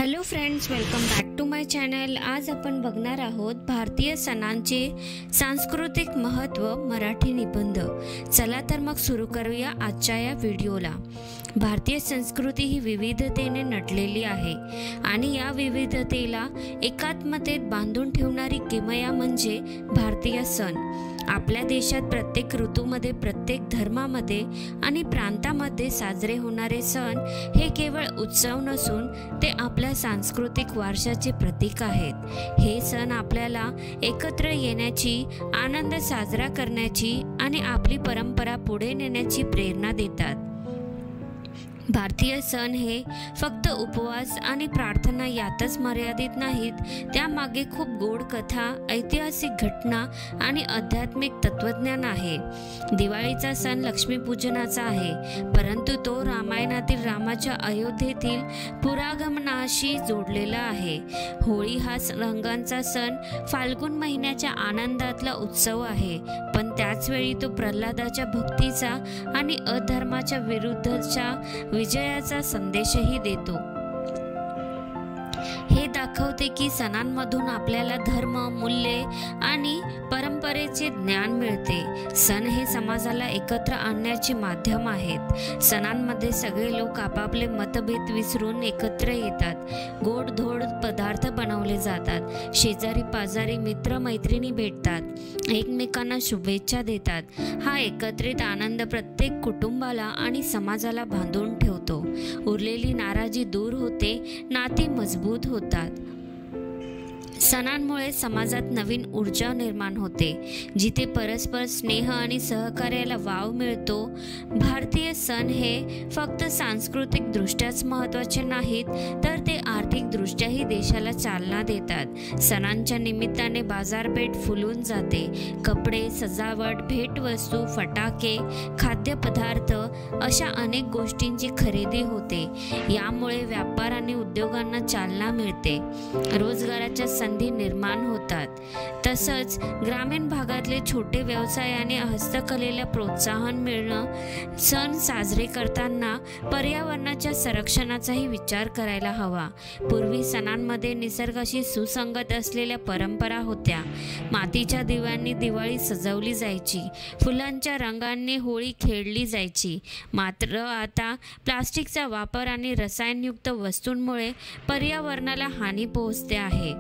Hello friends, welcome back to my channel. आज आपण बघणार आहोत भारतीय सणांचे सांस्कृतिक महत्त्व मराठी निबंध। चला तर मग सुरू करूया आजच्या या व्हिडिओला। भारतीय संस्कृती ही विविधतेने नटलेली आहे आणि या विविधतेला एकात्मतेत बांधून ठेवणारी किमया म्हणजे भारतीय सण। आपल्या देशात प्रत्येक ऋतूमध्ये, प्रत्येक धर्मामध्ये आणि प्रांतामध्ये साजरे होणारे सण हे केवळ उत्सव नसून ते आपल्या सांस्कृतिक वारशाचे प्रतीक आहेत। हे सण आपल्याला एकत्र येण्याची, आनंद साजरा करण्याची आणि आपली परंपरा पुढे नेण्याची प्रेरणा देतात। भारतीय सण हे फक्त उपवास आणि प्रार्थना यातच मर्यादित नाहीत, त्यामागे खूप गोड कथा, ऐतिहासिक घटना आणि आध्यात्मिक तत्वज्ञान आहे। दिवाळीचा सण लक्ष्मीपूजनाचा आहे, परंतु तो रामायणातील रामाच्या अयोध्येतील पुरागमनाशी जोडलेला आहे। होळी हा रंगांचा सण फाल्गुन महिन्याच्या आनंदातला उत्सव आहे, पण त्याच वेळी तो प्रल्हादाच्या भक्तीचा आणि अधर्माच्या विरुद्धच्या विजयाचा संदेशही देतो। हे दाखवते की सणांमधून आपल्याला धर्म, मूल्ये आणि परंपरेचे ज्ञान मिळते। सण हे समाजाला एकत्र आणण्याचे माध्यम आहेत। सणांमध्ये सगळे लोक आपापले मतभेद विसरून एकत्र येतात। गोड धोड पदार्थ बनवले जातात। शेजारी पाजारी, मित्र मैत्रिणी भेटतात, एकमेकांना शुभेच्छा देतात। हा एकत्रित आनंद प्रत्येक कुटुंबाला आणि समाजाला बांधून ठेवतो। उरलेली नाराजी दूर होते, नाती मजबूत होतात। सणांमुळे समाजात नवीन ऊर्जा निर्माण होते, जिथे परस्पर स्नेह आणि सहकार्याला वाव मिळतो। भारतीय सण हे फक्त सांस्कृतिक दृष्ट्याच महत्त्वाचे नाहीत, तर ते आर्थिक दृष्ट्याही देशाला चालना देतात। सणांच्या निमित्ताने बाजारपेठ फुलून जाते। कपडे, सजावट, भेटवस्तू, फटाके, खाद्यपदार्थ अशा अनेक गोष्टींची खरेदी होते। यामुळे व्यापार आणि उद्योगांना चालना मिळते, रोजगाराच्या संधी निर्माण होतात। तसंच ग्रामीण भागातले छोटे व्यवसाय आणि हस्तकलेला प्रोत्साहन मिळणं। सण साजरे करताना पर्यावरणाच्या संरक्षणाचाही विचार करायला हवा। पूर्वी सणांमध्ये निसर्गाशी सुसंगत असलेल्या परंपरा होत्या। मातीच्या दिव्यांनी दिवाळी सजवली जायची, फुलांच्या रंगांनी होळी खेळली जायची। मात्र आता प्लास्टिकचा वापर आणि रसायनयुक्त वस्तूंमुळे पर्यावरणाला हानी पोहोचते आहे।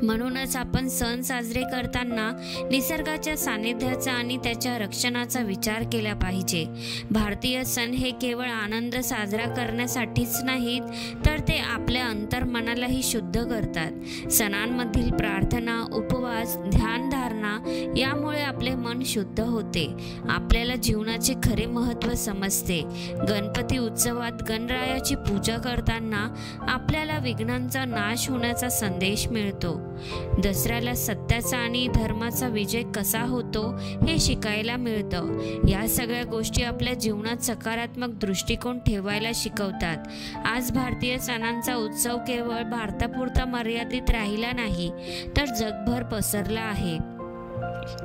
म्हणूनच आपण सण साजरे करताना निसर्गाच्या सानिध्याचा आणि त्याच्या रक्षणाचा विचार केला पाहिजे। भारतीय सण हे केवळ आनंद साजरा करण्यासाठीच नाहीत, तर ते आपल्या अंतर्मनालाही शुद्ध करतात। सणांमधील प्रार्थना, उपवास, ध्यानधारणा यामुळे आपले मन शुद्ध होते, आपल्याला जीवनाचे खरे महत्त्व समजते। गणपती उत्सवात गणरायाची पूजा करताना आपल्याला विघ्नांचा नाश होण्याचा संदेश मिळतो। दसऱ्याला सत्याचा आणि धर्माचा विजय कसा होतो हे शिकायला मिळतं। या सगळ्या गोष्टी आपल्या जीवनात सकारात्मक दृष्टिकोन ठेवायला शिकवतात। आज भारतीय सणांचा उत्सव केवळ भारतापुरता मर्यादित राहिला नाही, तर जगभर पसरला आहे।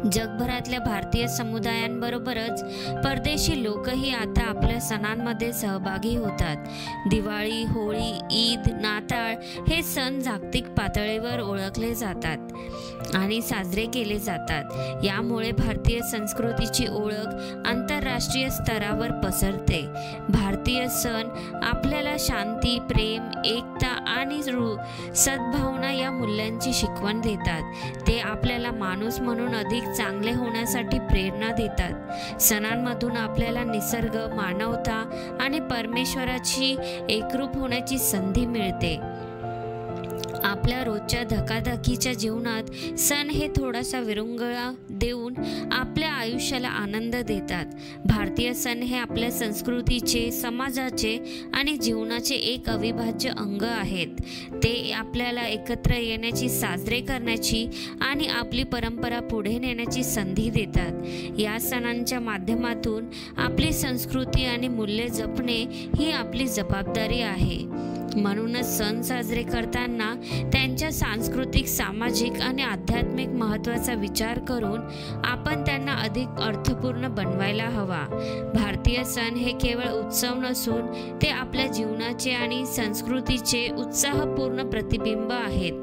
जगभरातल्या भारतीय समुदायांबरोबरच परदेशी लोकही आता आपल्या सणांमध्ये सहभागी होतात। दिवाळी, होळी, ईद, नाताळ हे सण जागतिक पातळीवर ओळखले जातात आणि साजरे केले जातात। यामुळे भारतीय संस्कृतीची ओळख आंतरराष्ट्रीय स्तरावर पसरते। भारतीय सण आपल्याला शांती, प्रेम, एकता आणि सद्भावना या मूल्यांची शिकवण देतात। ते आपल्याला माणूस म्हणून अधिक चांगले होण्यासाठी प्रेरणा देतात। सणांमधून आपल्याला निसर्ग, मानवता आणि परमेश्वराची एकरूप होण्याची संधी मिळते। आपल्या रोजच्या धकाधकीच्या जीवनात सण हे थोडासा विरंगुळा देऊन आपल्या आयुष्याला आनंद देतात। भारतीय सण हे आपल्या संस्कृतीचे, समाजाचे आणि जीवनाचे एक अविभाज्य अंग आहेत। ते आपल्याला एकत्र येण्याची, साजरे करण्याची आणि आपली परंपरा पुढे नेण्याची संधी देतात। या सणांच्या माध्यमातून आपली संस्कृती आणि मूल्ये जपणे ही आपली जबाबदारी आहे। म्हणूनच सण साजरे करताना त्यांच्या सांस्कृतिक, सामाजिक आणि आध्यात्मिक महत्त्वाचा विचार करून आपण त्यांना अधिक अर्थपूर्ण बनवायला हवा. भारतीय सण हे केवळ उत्सव नसून ते आपल्या जीवनाचे आणि संस्कृतीचे उत्साहपूर्ण प्रतिबिंब आहेत.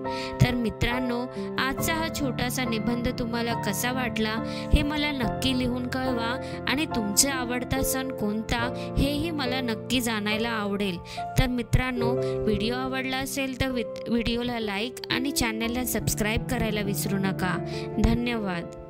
तर मित्रांनो, आजचा हा छोटासा निबंध तुम्हाला कसा वाटला हे मला नक्की लिहून कळवा आणि तुमचा आवडता सण कोणता हेही मला नक्की जाणायला आवडेल. तर मित्रांनो, व्हिडिओ आवडला असेल तर व्हिडिओला लाईक आणि चॅनलला सबस्क्राईब करायला विसरू नका. धन्यवाद.